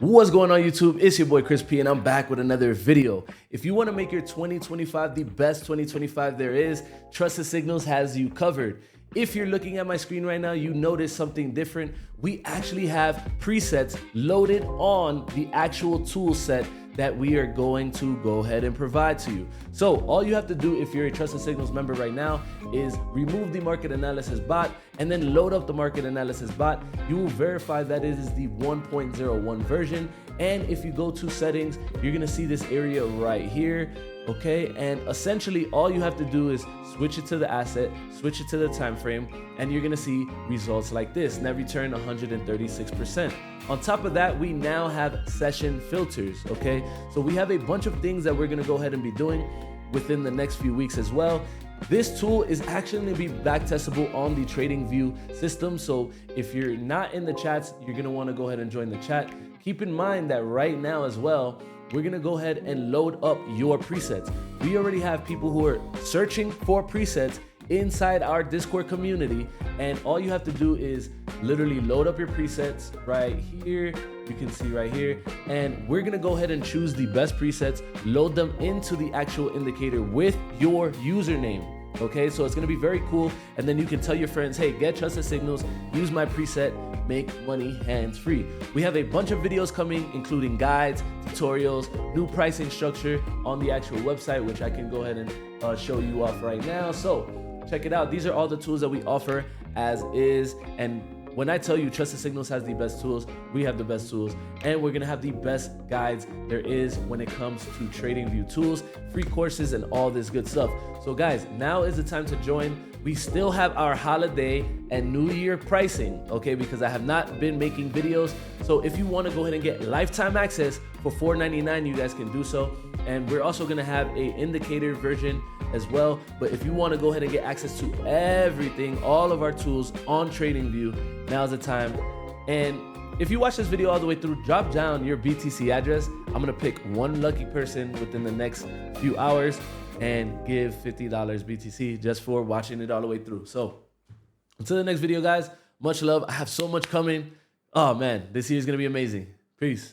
What's going on YouTube? It's your boy Chris P and I'm back with another video. If you want to make your 2025 the best 2025 there is, Trusted Signals has you covered. If you're looking at my screen right now, you notice something different. We actually have presets loaded on the actual tool set that we are going to go ahead and provide to you. So all you have to do if you're a Trusted Signals member right now is remove the market analysis bot and then load up the market analysis bot. You will verify that it is the 1.01 version. And if you go to settings, you're gonna see this area right here. Okay, and essentially all you have to do is switch it to the asset, switch it to the time frame, and you're gonna see results like this. Net return 136%. On top of that, we now have session filters. Okay, so we have a bunch of things that we're gonna go ahead and be doing within the next few weeks as well. This tool is actually going to be back testable on the Tradingview system. So if you're not in the chats, you're going to want to go ahead and join the chat. Keep in mind that right now as well, we're going to go ahead and load up your presets. We already have people who are searching for presets inside our Discord community. And all you have to do is literally load up your presets right here. You can see right here, and we're gonna go ahead and choose the best presets, load them into the actual indicator with your username. Okay, so it's gonna be very cool. And then you can tell your friends, hey, get Trusted Signals, use my preset, make money hands-free. We have a bunch of videos coming, including guides, tutorials, new pricing structure on the actual website, which I can go ahead and show you off right now. So check it out. These are all the tools that we offer as is. And when I tell you Trusted Signals has the best tools, we have the best tools, and we're gonna have the best guides there is when it comes to Tradingview tools, free courses, and all this good stuff. So guys, now is the time to join. We still have our holiday and New Year pricing, okay, because I have not been making videos. So if you wanna go ahead and get lifetime access for $4.99, you guys can do so. And we're also gonna have a indicator version as well. But if you want to go ahead and get access to everything, all of our tools on Tradingview, now's the time. And if you watch this video all the way through, drop down your BTC address. I'm gonna pick one lucky person within the next few hours and give $50 BTC just for watching it all the way through. So until the next video, guys, much love. I have so much coming. Oh man, this year is gonna be amazing. Peace.